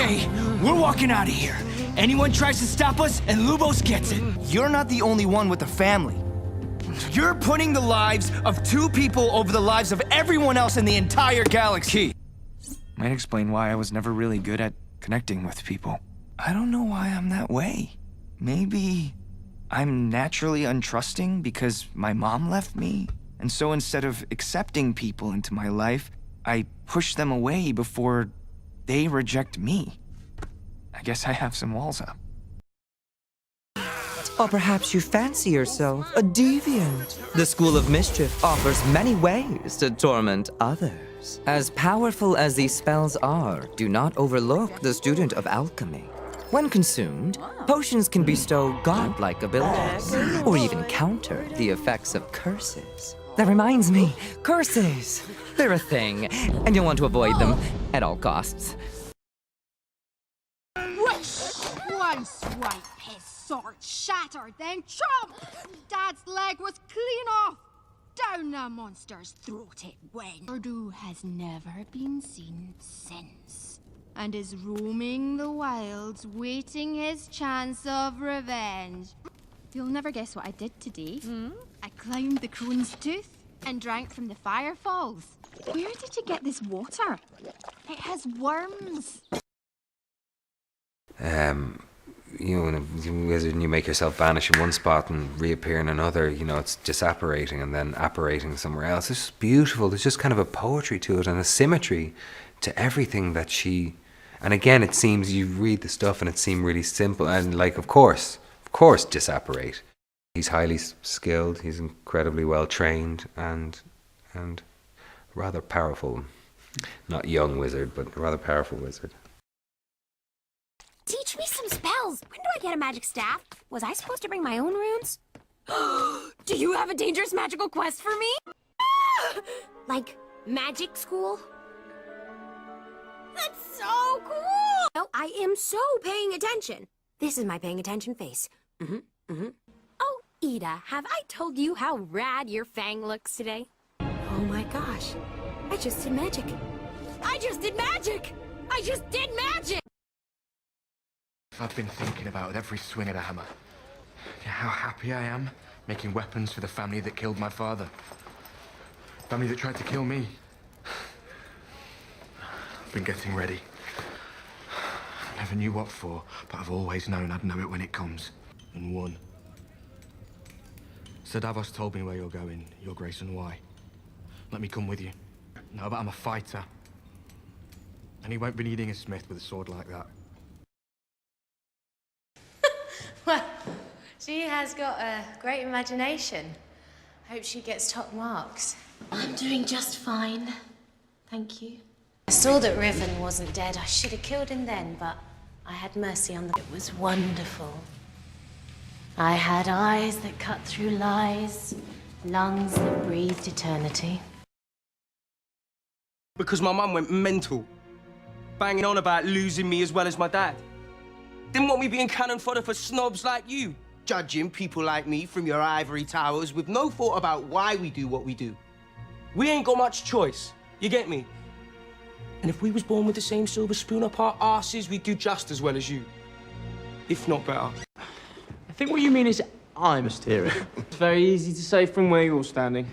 Okay, we're walking out of here. Anyone tries to stop us, and Lubos gets it. You're not the only one with a family. You're putting the lives of 2 people over the lives of everyone else in the entire galaxy. Might explain why I was never really good at connecting with people. I don't know why I'm that way. Maybe I'm naturally untrusting because my mom left me. And so instead of accepting people into my life, I push them away before they reject me. I guess I have some walls up. Or perhaps you fancy yourself a deviant. The School of Mischief offers many ways to torment others. As powerful as these spells are, do not overlook the student of alchemy. When consumed, potions can bestow godlike abilities, or even counter the effects of curses. That reminds me, curses! They're a thing, and you'll want to avoid them at all costs. One swipe, his sword shattered, then chomp! Dad's leg was clean off. Down the monster's throat it went. Urdu has never been seen since, and is roaming the wilds, waiting his chance of revenge. You'll never guess what I did today. I climbed the crone's tooth and drank from the fire falls. Where did you get this water? It has worms. You know, when a wizard and you make yourself vanish in one spot and reappear in another, you know, it's disapparating and then apparating somewhere else. It's just beautiful. There's just kind of a poetry to it and a symmetry to everything that she... And again, it seems, you read the stuff and it seemed really simple. And like, of course, disapparate. He's highly skilled, he's incredibly well trained and rather powerful. Not young wizard, but rather powerful wizard. Teach me some spells. When do I get a magic staff? Was I supposed to bring my own runes? Do you have a dangerous magical quest for me? Like magic school? That's so cool! No, I am so paying attention. This is my paying attention face. Oh, Ida, have I told you how rad your fang looks today? Oh my gosh. I just did magic. I just did magic! I just did magic! I've been thinking about with every swing of the hammer. How happy I am making weapons for the family that killed my father. Family that tried to kill me. I've been getting ready. I never knew what for, but I've always known I'd know it when it comes. And won. Sir Davos told me where you're going, Your Grace, and why. Let me come with you. No, but I'm a fighter. And he won't be needing a smith with a sword like that. Well, she has got a great imagination. I hope she gets top marks. I'm doing just fine. Thank you. I saw that Riven wasn't dead. I should have killed him then, but I had mercy on them. It was wonderful. I had eyes that cut through lies, lungs that breathed eternity. Because my mum went mental, banging on about losing me as well as my dad. Didn't want me being cannon fodder for snobs like you. Judging people like me from your ivory towers with no thought about why we do what we do. We ain't got much choice, you get me? And if we was born with the same silver spoon up our arses, we'd do just as well as you. If not better. I think what you mean is I'm a steering. It's very easy to say from where you're standing.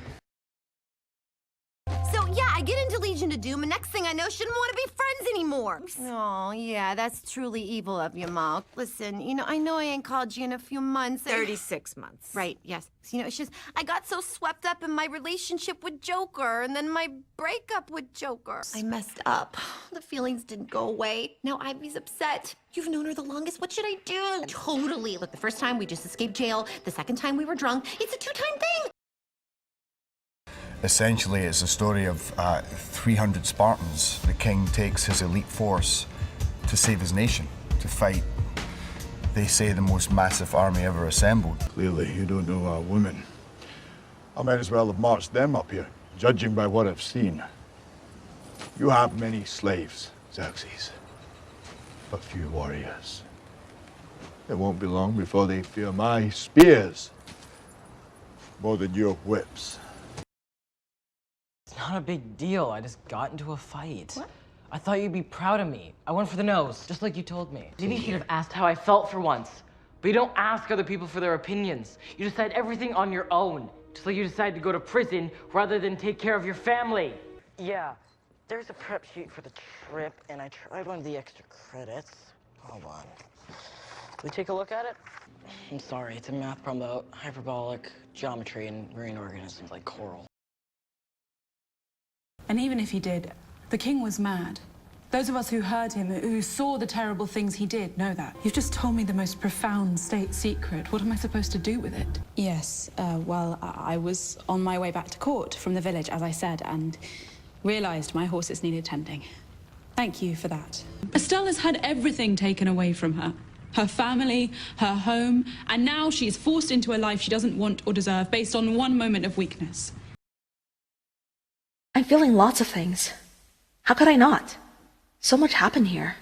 So, yeah, I get into Legion of Doom, and next thing I know, shouldn't want to be friends anymore. Oh, yeah, that's truly evil of you, Ma. Listen, you know, I know I ain't called you in a few months. 36 months. Right, yes. You know, it's just, I got so swept up in my relationship with Joker, and then my breakup with Joker. I messed up. The feelings didn't go away. Now Ivy's upset. You've known her the longest. What should I do? Totally. Look, the first time we just escaped jail. The second time we were drunk. It's a two-time thing. Essentially, it's a story of 300 Spartans. The king takes his elite force to save his nation, to fight, they say, the most massive army ever assembled. Clearly, you don't know our women. I might as well have marched them up here, judging by what I've seen. You have many slaves, Xerxes, but few warriors. It won't be long before they fear my spears more than your whips. It's not a big deal. I just got into a fight. What? I thought you'd be proud of me. I went for the nose, just like you told me. Maybe you should have asked how I felt for once. But you don't ask other people for their opinions. You decide everything on your own. Just like you decide to go to prison rather than take care of your family. Yeah, there's a prep sheet for the trip, and I tried one of the extra credits. Hold on. Can we take a look at it? I'm sorry, it's a math problem about hyperbolic geometry and marine organisms like coral. And even if he did, the king was mad. Those of us who heard him, who saw the terrible things he did, know that. You've just told me the most profound state secret. What am I supposed to do with it? Yes, well, I was on my way back to court from the village, as I said, and realized my horses needed tending. Thank you for that. Estella's had everything taken away from her. Her family, her home, and now she's forced into a life she doesn't want or deserve based on one moment of weakness. I'm feeling lots of things. How could I not? So much happened here.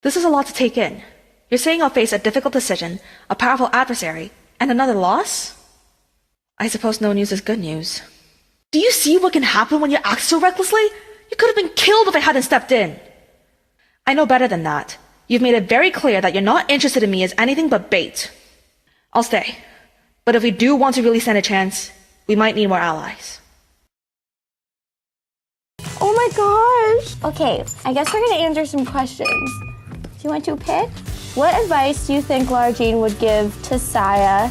This is a lot to take in. You're saying I'll face a difficult decision, a powerful adversary, and another loss? I suppose no news is good news. Do you see what can happen when you act so recklessly? You could have been killed if I hadn't stepped in. I know better than that. You've made it very clear that you're not interested in me as anything but bait. I'll stay. But if we do want to really stand a chance, we might need more allies. Oh my gosh! Okay, I guess we're gonna answer some questions. Do you want to pick? What advice do you think Lara Jean would give to Saya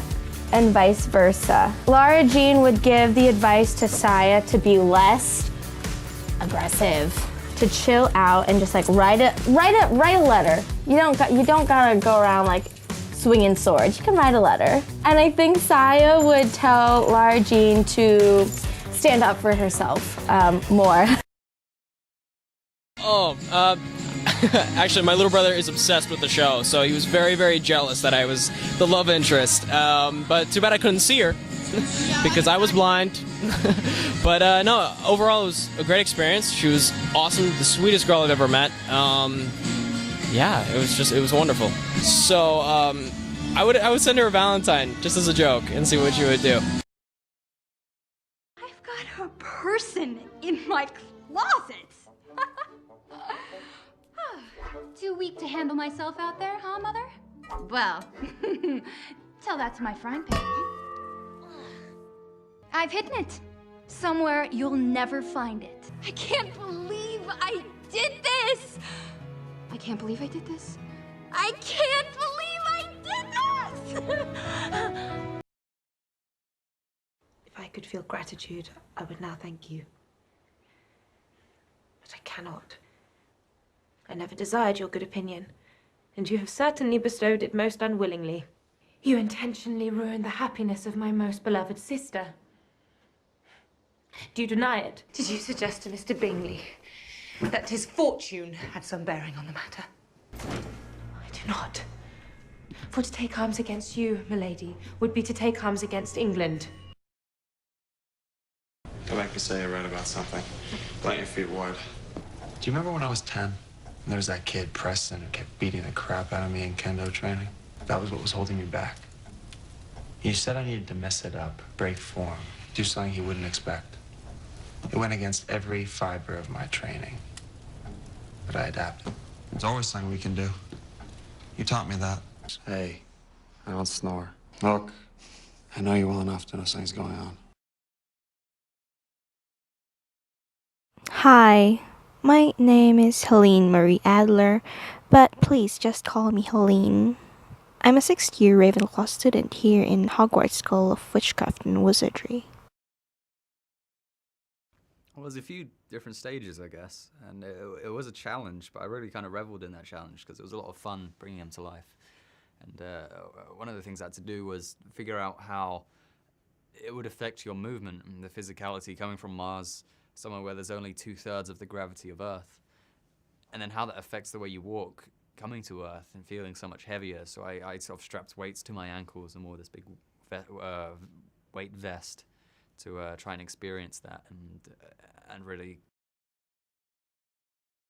and vice versa? Lara Jean would give the advice to Saya to be less aggressive, to chill out and just like write a letter. You don't gotta go around like swinging swords. You can write a letter. And I think Saya would tell Lara Jean to stand up for herself more. Oh, actually, my little brother is obsessed with the show, so he was very, very jealous that I was the love interest. But too bad I couldn't see her because I was blind. But no, overall, it was a great experience. She was awesome, the sweetest girl I've ever met. Yeah, it was wonderful. So I would send her a Valentine just as a joke and see what she would do. I've got a person in my closet. Too weak to handle myself out there, huh, Mother? Well, tell that to my frying pan. I've hidden it. Somewhere you'll never find it. I can't believe I did this! I can't believe I did this. I can't believe I did this! If I could feel gratitude, I would now thank you. But I cannot. I never desired your good opinion, and you have certainly bestowed it most unwillingly. You intentionally ruined the happiness of my most beloved sister. Do you deny it? Did you suggest to Mr. Bingley that his fortune had some bearing on the matter? I do not. For to take arms against you, milady, would be to take arms against England. I'd like to say I read about something. Plant your feet wide. Do you remember when I was 10? And there was that kid, Preston, who kept beating the crap out of me in kendo training? That was what was holding me back. You said I needed to mess it up, break form, do something he wouldn't expect. It went against every fiber of my training. But I adapted. There's always something we can do. You taught me that. Hey, I don't snore. Look, I know you well enough to know something's going on. Hi, my name is Helene Marie Adler, but please just call me Helene. I'm a 6th-year Ravenclaw student here in Hogwarts School of Witchcraft and Wizardry. Well, there's a few different stages, I guess, and it was a challenge, but I really kind of reveled in that challenge because it was a lot of fun bringing them to life. And one of the things I had to do was figure out how it would affect your movement and the physicality coming from Mars, somewhere where there's only 2/3 of the gravity of Earth, and then how that affects the way you walk coming to Earth and feeling so much heavier. So I sort of strapped weights to my ankles and wore this big weight vest to try and experience that and really